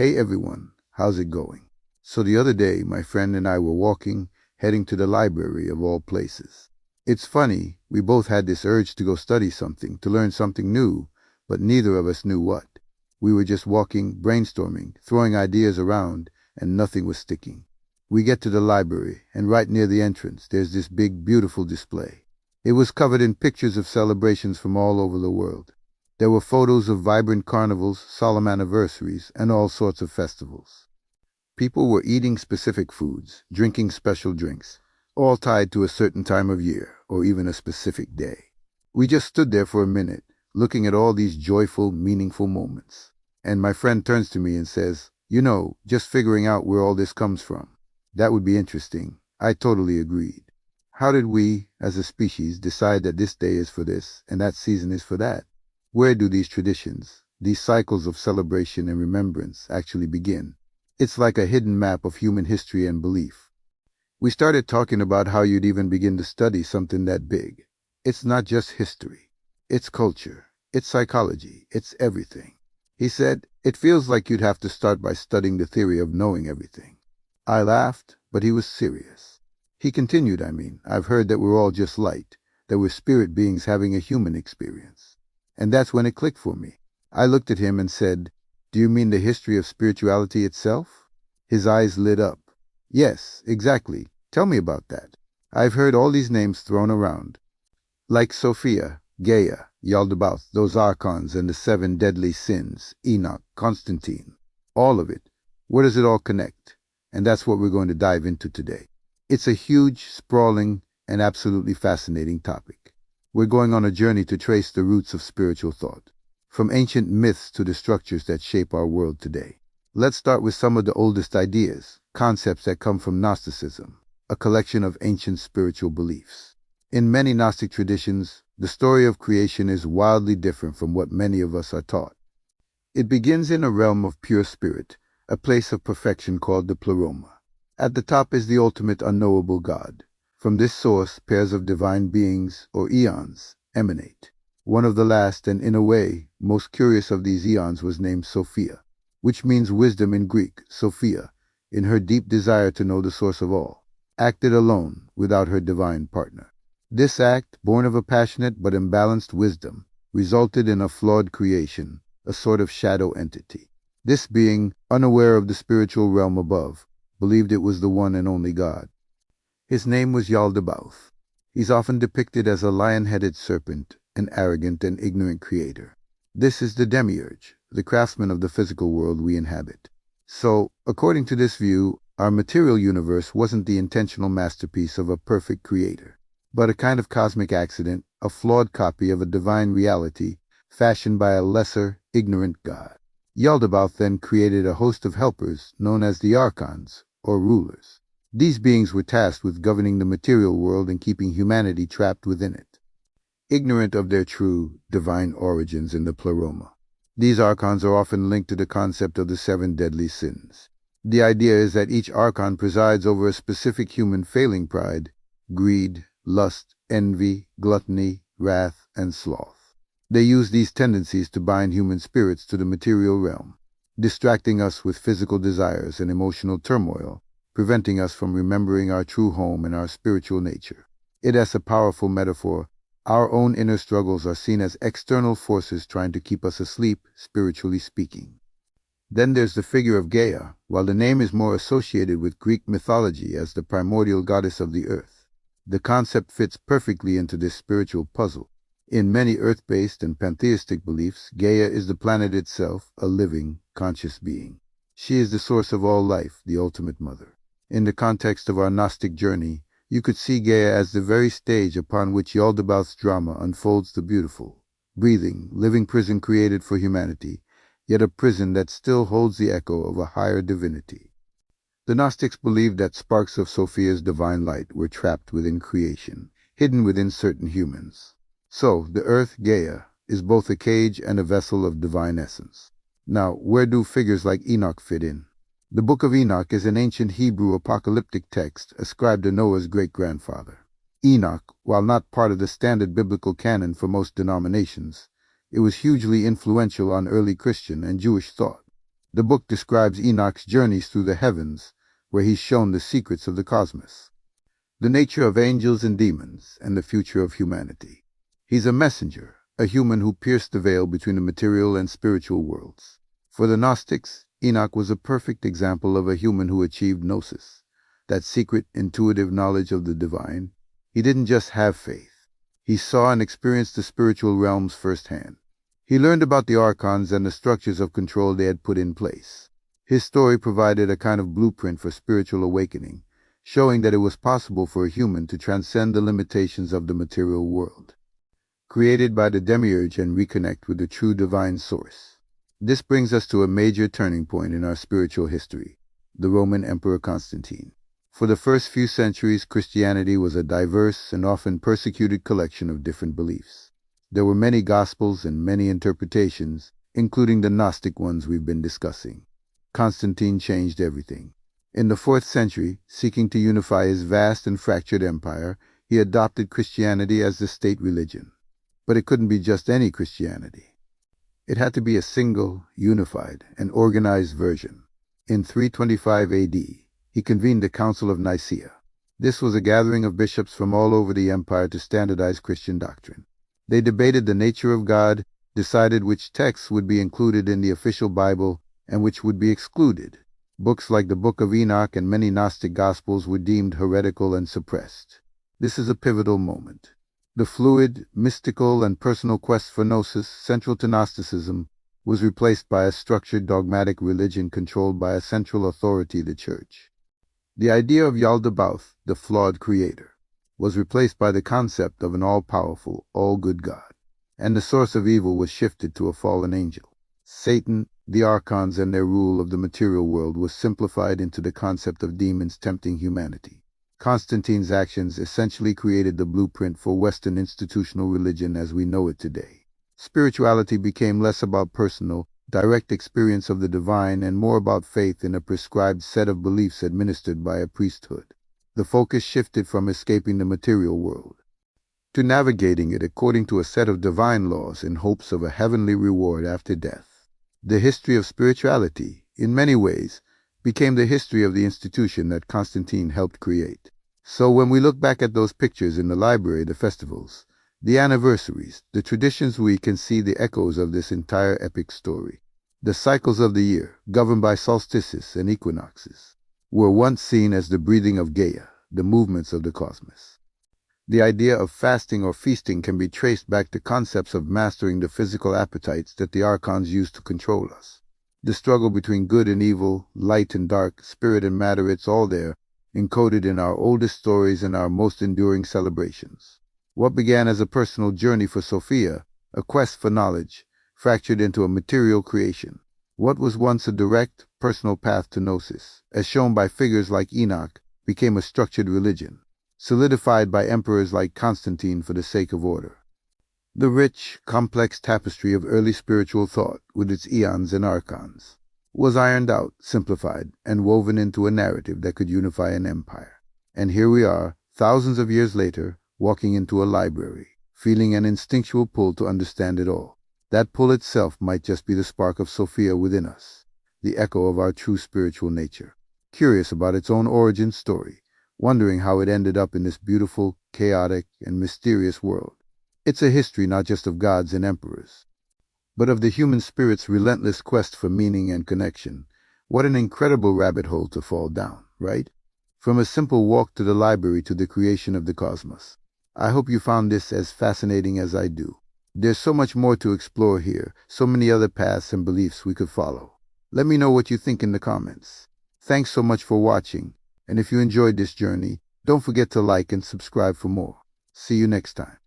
Hey everyone, how's it going? So the other day, my friend and I were walking, heading to the library of all places. It's funny, we both had this urge to go study something, to learn something new, but neither of us knew what. We were just walking, brainstorming, throwing ideas around, and nothing was sticking. We get to the library, and right near the entrance, there's this big, beautiful display. It was covered in pictures of celebrations from all over the world. There were photos of vibrant carnivals, solemn anniversaries, and all sorts of festivals. People were eating specific foods, drinking special drinks, all tied to a certain time of year, or even a specific day. We just stood there for a minute, looking at all these joyful, meaningful moments. And my friend turns to me and says, just figuring out where all this comes from. That would be interesting. I totally agreed. How did we, as a species, decide that this day is for this and that season is for that? Where do these traditions, these cycles of celebration and remembrance actually begin? It's like a hidden map of human history and belief. We started talking about how you'd even begin to study something that big. It's not just history. It's culture. It's psychology. It's everything. He said, it feels like you'd have to start by studying the theory of knowing everything. I laughed, but he was serious. He continued, I've heard that we're all just light, that we're spirit beings having a human experience. And that's when it clicked for me. I looked at him and said, do you mean the history of spirituality itself? His eyes lit up. Yes, exactly. Tell me about that. I've heard all these names thrown around. Like Sophia, Gaia, Yaldabaoth, those archons and the 7 deadly sins, Enoch, Constantine. All of it. Where does it all connect? And that's what we're going to dive into today. It's a huge, sprawling, and absolutely fascinating topic. We're going on a journey to trace the roots of spiritual thought, from ancient myths to the structures that shape our world today. Let's start with some of the oldest ideas, concepts that come from Gnosticism, a collection of ancient spiritual beliefs. In many Gnostic traditions, the story of creation is wildly different from what many of us are taught. It begins in a realm of pure spirit, a place of perfection called the Pleroma. At the top is the ultimate unknowable God. From this source, pairs of divine beings, or eons, emanate. One of the last, and in a way, most curious of these eons was named Sophia, which means wisdom in Greek, Sophia, in her deep desire to know the source of all, acted alone, without her divine partner. This act, born of a passionate but imbalanced wisdom, resulted in a flawed creation, a sort of shadow entity. This being, unaware of the spiritual realm above, believed it was the one and only God. His name was Yaldabaoth. He's often depicted as a lion-headed serpent, an arrogant and ignorant creator. This is the demiurge, the craftsman of the physical world we inhabit. So, according to this view, our material universe wasn't the intentional masterpiece of a perfect creator, but a kind of cosmic accident, a flawed copy of a divine reality fashioned by a lesser, ignorant God. Yaldabaoth then created a host of helpers known as the archons, or rulers. These beings were tasked with governing the material world and keeping humanity trapped within it, ignorant of their true, divine origins in the Pleroma. These archons are often linked to the concept of the 7 deadly sins. The idea is that each archon presides over a specific human failing: pride, greed, lust, envy, gluttony, wrath, and sloth. They use these tendencies to bind human spirits to the material realm, distracting us with physical desires and emotional turmoil, preventing us from remembering our true home and our spiritual nature. It is a powerful metaphor. Our own inner struggles are seen as external forces trying to keep us asleep, spiritually speaking. Then there's the figure of Gaia. While the name is more associated with Greek mythology as the primordial goddess of the earth, the concept fits perfectly into this spiritual puzzle. In many earth-based and pantheistic beliefs, Gaia is the planet itself, a living, conscious being. She is the source of all life, the ultimate mother. In the context of our Gnostic journey, you could see Gaia as the very stage upon which Yaldabaoth's drama unfolds the beautiful, breathing, living prison created for humanity, yet a prison that still holds the echo of a higher divinity. The Gnostics believed that sparks of Sophia's divine light were trapped within creation, hidden within certain humans. So, the earth, Gaia, is both a cage and a vessel of divine essence. Now, where do figures like Enoch fit in? The Book of Enoch is an ancient Hebrew apocalyptic text ascribed to Noah's great-grandfather. Enoch, while not part of the standard biblical canon for most denominations, it was hugely influential on early Christian and Jewish thought. The book describes Enoch's journeys through the heavens, where he's shown the secrets of the cosmos, the nature of angels and demons, and the future of humanity. He's a messenger, a human who pierced the veil between the material and spiritual worlds. For the Gnostics, Enoch was a perfect example of a human who achieved gnosis, that secret, intuitive knowledge of the divine. He didn't just have faith. He saw and experienced the spiritual realms firsthand. He learned about the archons and the structures of control they had put in place. His story provided a kind of blueprint for spiritual awakening, showing that it was possible for a human to transcend the limitations of the material world, created by the demiurge, and reconnect with the true divine source. This brings us to a major turning point in our spiritual history, the Roman Emperor Constantine. For the first few centuries, Christianity was a diverse and often persecuted collection of different beliefs. There were many gospels and many interpretations, including the Gnostic ones we've been discussing. Constantine changed everything. In the 4th century, seeking to unify his vast and fractured empire, he adopted Christianity as the state religion. But it couldn't be just any Christianity. It had to be a single, unified, and organized version. In 325 AD, he convened the Council of Nicaea. This was a gathering of bishops from all over the empire to standardize Christian doctrine. They debated the nature of God, decided which texts would be included in the official Bible and which would be excluded. Books like the Book of Enoch and many Gnostic Gospels were deemed heretical and suppressed. This is a pivotal moment. The fluid, mystical, and personal quest for gnosis, central to Gnosticism, was replaced by a structured dogmatic religion controlled by a central authority, the Church. The idea of Yaldabaoth, the flawed creator, was replaced by the concept of an all-powerful, all-good God, and the source of evil was shifted to a fallen angel. Satan, the archons, and their rule of the material world was simplified into the concept of demons tempting humanity. Constantine's actions essentially created the blueprint for Western institutional religion as we know it today. Spirituality became less about personal, direct experience of the divine and more about faith in a prescribed set of beliefs administered by a priesthood. The focus shifted from escaping the material world to navigating it according to a set of divine laws in hopes of a heavenly reward after death. The history of spirituality, in many ways, became the history of the institution that Constantine helped create. So when we look back at those pictures in the library, the festivals, the anniversaries, the traditions, we can see the echoes of this entire epic story. The cycles of the year, governed by solstices and equinoxes, were once seen as the breathing of Gaia, the movements of the cosmos. The idea of fasting or feasting can be traced back to concepts of mastering the physical appetites that the archons used to control us. The struggle between good and evil, light and dark, spirit and matter, it's all there, encoded in our oldest stories and our most enduring celebrations. What began as a personal journey for Sophia, a quest for knowledge, fractured into a material creation. What was once a direct, personal path to gnosis, as shown by figures like Enoch, became a structured religion, solidified by emperors like Constantine for the sake of order. The rich, complex tapestry of early spiritual thought, with its eons and archons, was ironed out, simplified, and woven into a narrative that could unify an empire. And here we are, thousands of years later, walking into a library, feeling an instinctual pull to understand it all. That pull itself might just be the spark of Sophia within us, the echo of our true spiritual nature, curious about its own origin story, wondering how it ended up in this beautiful, chaotic, and mysterious world. It's a history not just of gods and emperors, but of the human spirit's relentless quest for meaning and connection. What an incredible rabbit hole to fall down, right? From a simple walk to the library to the creation of the cosmos. I hope you found this as fascinating as I do. There's so much more to explore here, so many other paths and beliefs we could follow. Let me know what you think in the comments. Thanks so much for watching, and if you enjoyed this journey, don't forget to like and subscribe for more. See you next time.